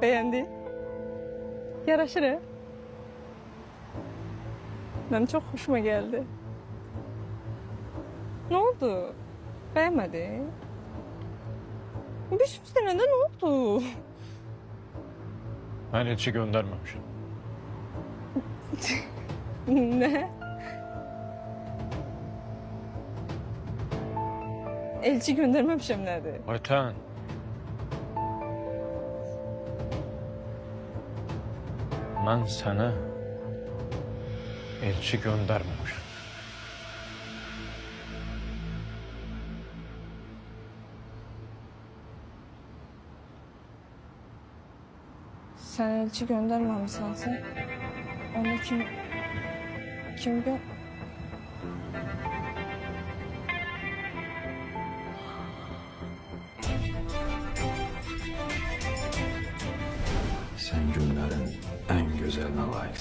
Beğendi. Yaraşır ha. Benim çok hoşuma geldi. Ne oldu? Beğenmedi. Bir sene ne oldu? Ben elçi göndermemişim. Ne? Elçi göndermemişim nerede? Ayten. Ben sana elçi göndermemişim. Sen elçi göndermemişsin sen. Onu kim gö... Sen günlerin en güzeline layıksın.